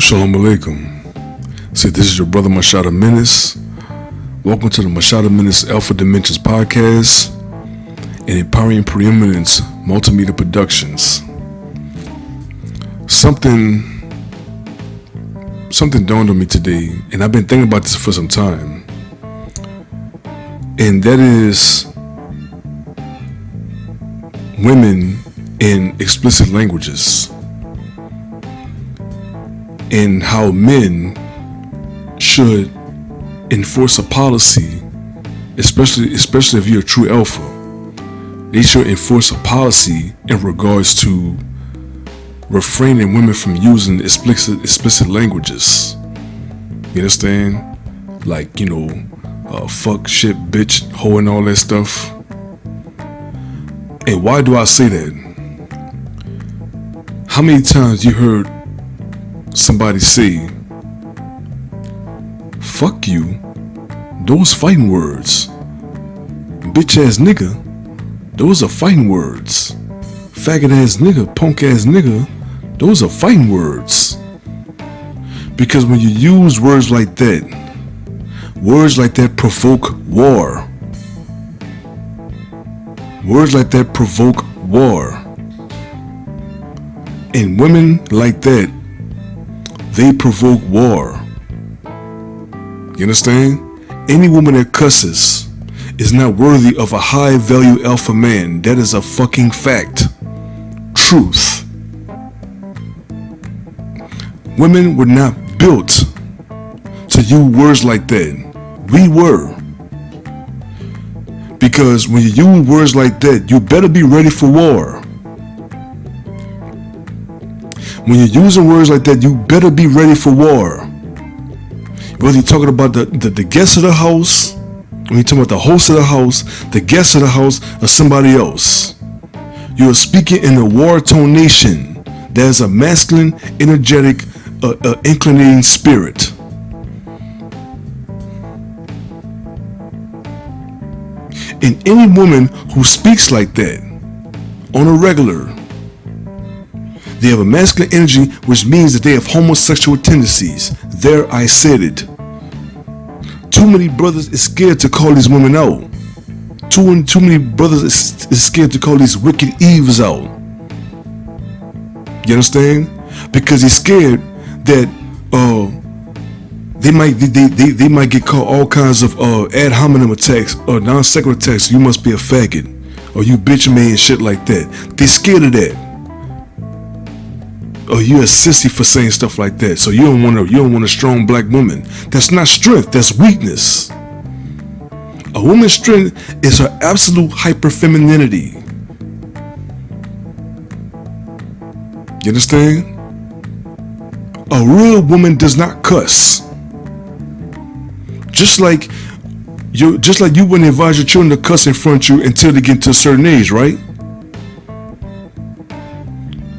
Shalom Alaikum. See, this is your brother Mashada Menace. Welcome to the Mashada Menace Alpha Dimensions podcast and Empowering Preeminence Multimedia Productions. Something dawned on me today, and I've been thinking about this for some time. And that is women in explicit languages. And how men should enforce a policy, especially if you're a true alpha. They should enforce a policy in regards to refraining women from using explicit languages. You understand? Like, fuck, shit, bitch, hoe, and all that stuff. And why do I say that? How many times you heard somebody say, fuck you, those fighting words. Bitch ass nigga, those are fighting words. Faggot ass nigga, punk ass nigga, those are fighting words. Because when you use words like that provoke war. Words like that provoke war. And women like that, they provoke war. You understand? Any woman that cusses is not worthy of a high value alpha man. That is a fucking fact. Truth. Women were not built to use words like that. We were. Because when you use words like that, you better be ready for war. When you're using words like that, you better be ready for war. Whether you're talking about the guest of the house, when you're talking about the host of the house, the guest of the house, or somebody else, you are speaking in a war tonation. That is a masculine, energetic, inclinating spirit. And any woman who speaks like that on a regular, they have a masculine energy, which means that they have homosexual tendencies. There, I said it. Too many brothers is scared to call these women out. Too many brothers is scared to call these wicked Eves out. You understand? Because he's scared that they might get caught all kinds of ad hominem attacks or non-sequitur attacks. You must be a faggot, or you bitch me and shit like that. They scared of that. Or you a sissy for saying stuff like that. So you don't want a strong black woman. That's not strength, that's weakness. A woman's strength is her absolute hyperfemininity. You understand? A real woman does not cuss. Just like you wouldn't advise your children to cuss in front of you until they get to a certain age, right?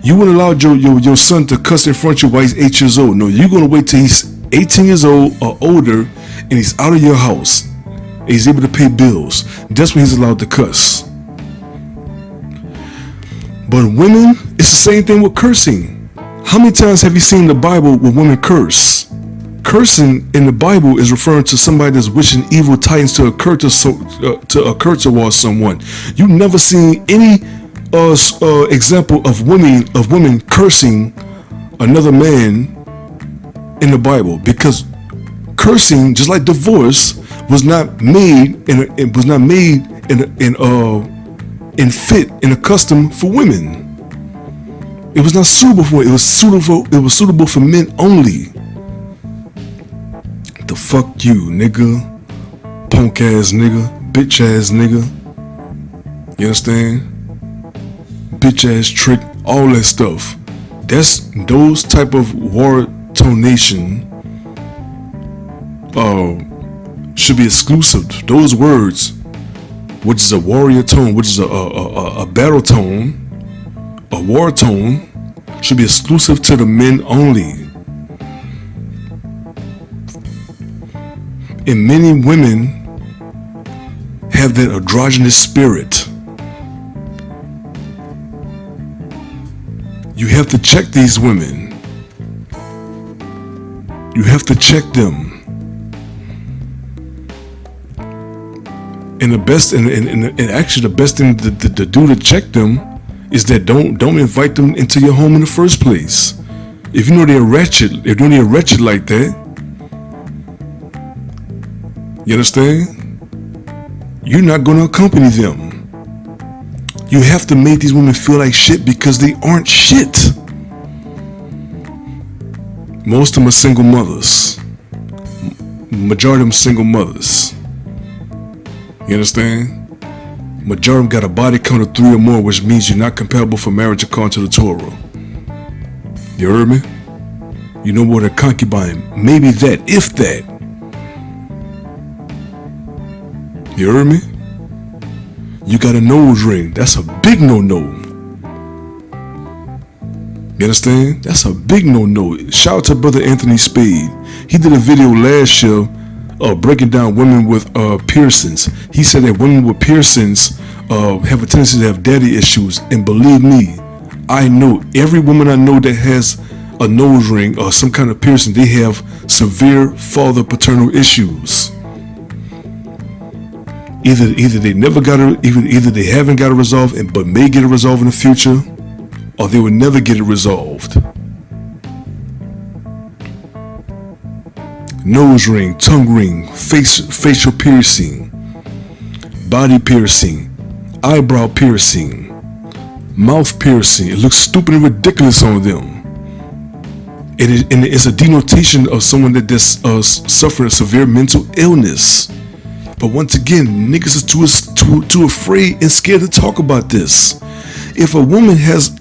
You wouldn't allow your son to cuss in front of you while he's 8 years old. No, you're going to wait till he's 18 years old or older and he's out of your house and he's able to pay bills. That's when he's allowed to cuss. But women, it's the same thing with cursing. How many times have you seen the Bible where women curse? Cursing in the Bible is referring to somebody that's wishing evil tidings to occur towards someone. You've never seen any example of women cursing another man in the Bible, because cursing, just like divorce, was not made in a custom for women. It was not suitable for it. It was suitable for men only. The fuck you, nigga, punk ass nigga, bitch ass nigga. You understand? Bitch ass trick, all that stuff. That's those type of war tonation should be exclusive. Those words, which is a warrior tone, which is a battle tone, a war tone, should be exclusive to the men only. And many women have that androgynous spirit. You have to check these women. You have to check them. And the best, and actually the best thing to do to check them is that don't invite them into your home in the first place. If you know they're wretched, like that, you understand? You're not going to accompany them. You have to make these women feel like shit because they aren't shit. Most of them are single mothers. Majority of them single mothers. You understand? Majority of them got a body count of 3 or more, which means you're not compatible for marriage according to the Torah. You heard me? You know what a concubine? Maybe that, if that. You heard me? You got a nose ring. That's a big no-no. You understand? That's a big no-no. Shout out to Brother Anthony Spade. He did a video last year breaking down women with piercings. He said that women with piercings have a tendency to have daddy issues. And believe me, I know every woman I know that has a nose ring or some kind of piercing, they have severe father paternal issues. Either they never got it, either they haven't got it resolved, but may get it resolved in the future, or they will never get it resolved. Nose ring, tongue ring, facial piercing, body piercing, eyebrow piercing, mouth piercing. It looks stupid and ridiculous on them. And it's a denotation of someone that's suffering a severe mental illness. But once again, niggas is too afraid and scared to talk about this. If a woman has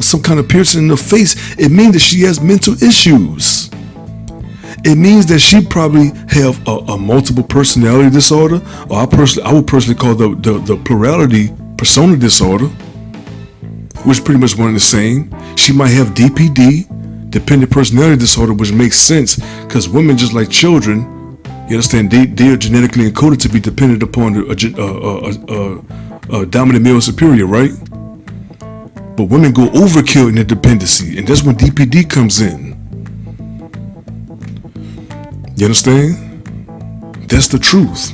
some kind of piercing in her face, it means that she has mental issues. It means that she probably have a multiple personality disorder, or I would personally call the plurality persona disorder, which pretty much one and the same. She might have DPD, dependent personality disorder, which makes sense because women, just like children, you understand, they are genetically encoded to be dependent upon a dominant male superior, right? But women go overkill in their dependency, and that's when DPD comes in. You understand? That's the truth.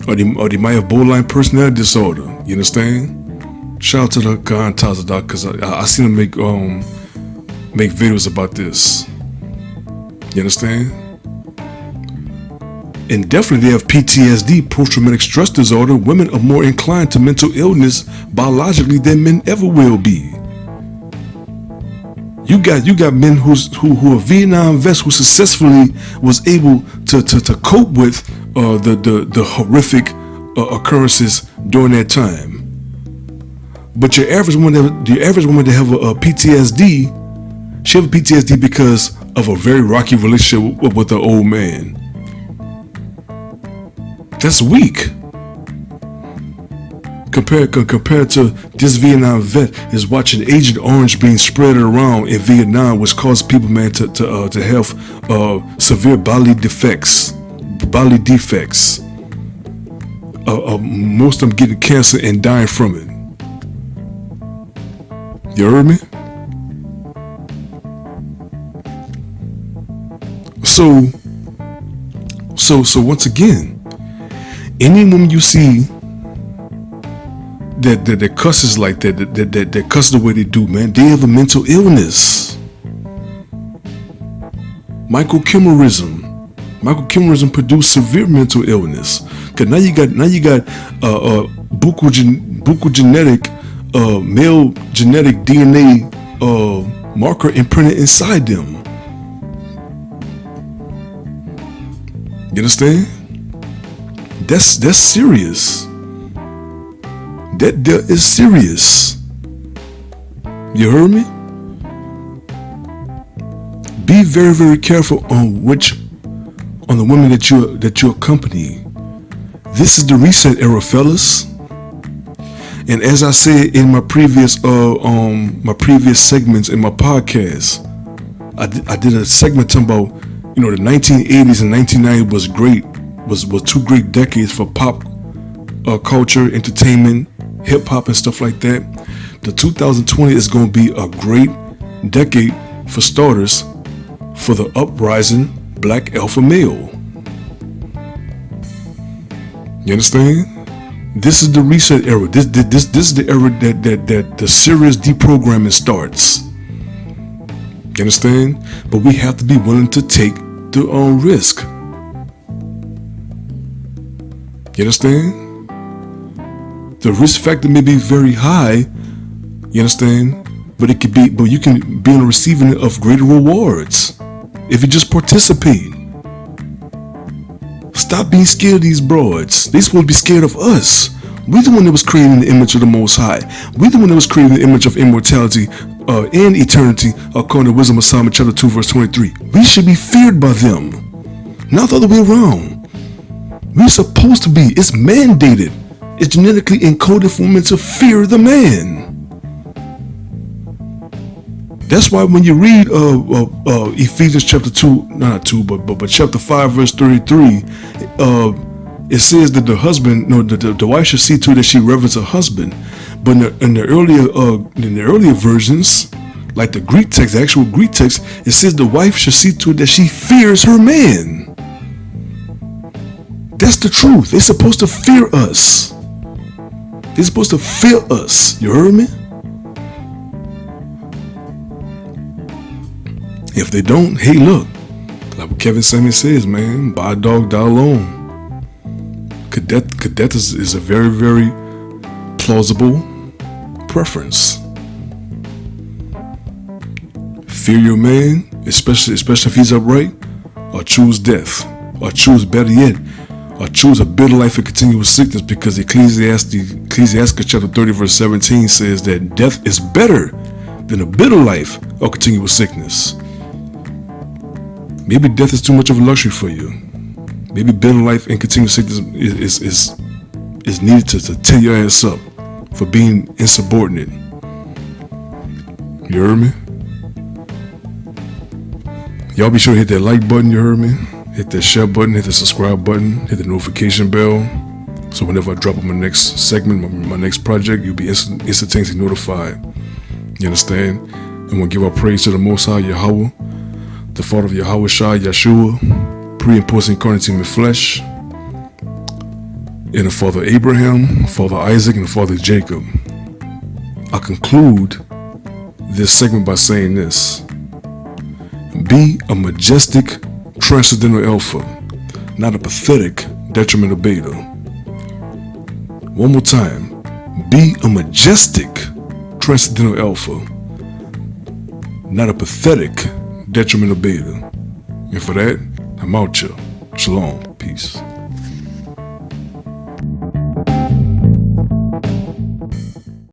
Or they might have borderline personality disorder. You understand? Shout out to the Khan Tazadaq, because I seen him make videos about this. You understand? And definitely they have PTSD, post-traumatic stress disorder. Women are more inclined to mental illness biologically than men ever will be. You got men who are Vietnam vets who successfully was able to cope with the horrific occurrences during that time. But your average woman that have a PTSD, she have a PTSD because of a very rocky relationship with an old man. That's weak. Compared to this Vietnam vet is watching Agent Orange being spread around in Vietnam, which caused people, man, to have severe bodily defects. Most of them getting cancer and dying from it. You heard me? So once again, any woman you see that cusses like that cuss the way they do, man, they have a mental illness. Michael Kimmerism produced severe mental illness. Cause now you got buku genetic male genetic DNA marker imprinted inside them. You understand? That's serious. That is serious. You heard me? Be very, very careful on the women that you accompany. This is the reset era, fellas. And as I said in my previous segments in my podcast, I did a segment talking about, the 1980s and 1990s was great. Was two great decades for pop culture, entertainment, hip hop and stuff like that. The 2020 is going to be a great decade for starters for the uprising black alpha male. You understand? This is the reset era. This is the era that the serious deprogramming starts. You understand? But we have to be willing to take the risk. You understand? The risk factor may be very high. You understand? But it could be. But you can be on the receiving end of greater rewards if you just participate. Stop being scared of these broads. They supposed to be scared of us. We the one that was created in the image of the Most High. We the one that was created in the image of immortality and eternity, according to Wisdom of Solomon chapter 2 verse 23. We should be feared by them, not the other way around. We're supposed to be. It's mandated. It's genetically encoded for women to fear the man. That's why when you read Ephesians chapter 2, not 2, but chapter 5 verse 33, it says that the wife should see to it that she reverence her husband. But in the earlier versions, like the Greek text, the actual Greek text, it says the wife should see to it that she fears her man. That's the truth. They're supposed to fear us. They're supposed to fear us. You heard me? If they don't, hey, look, like what Kevin Samuel says, man, buy a dog, die alone. Cadet is a very, very plausible preference. Fear your man, especially if he's upright, or choose death, or choose, better yet, or choose a bitter life of continuous sickness, because Ecclesiastes chapter 30 verse 17 says that death is better than a bitter life of continuous sickness. Maybe death is too much of a luxury for you. Maybe bitter life and continuous sickness is needed to tear your ass up for being insubordinate. You heard me? Y'all be sure to hit that like button, you heard me? Hit that share button, hit the subscribe button, hit the notification bell. So whenever I drop on my next segment, my next project, you'll be instantaneously notified. You understand? And we'll give our praise to the Most High Yahweh, the Father of Yahweh Shai, Yeshua, pre and post incarnate in the flesh, and the Father Abraham, Father Isaac, and Father Jacob. I conclude this segment by saying this: be a majestic transcendental alpha, not a pathetic detrimental beta. One more time: be a majestic transcendental alpha, not a pathetic detrimental beta. And for that, I'm out, y'all. Shalom. Peace.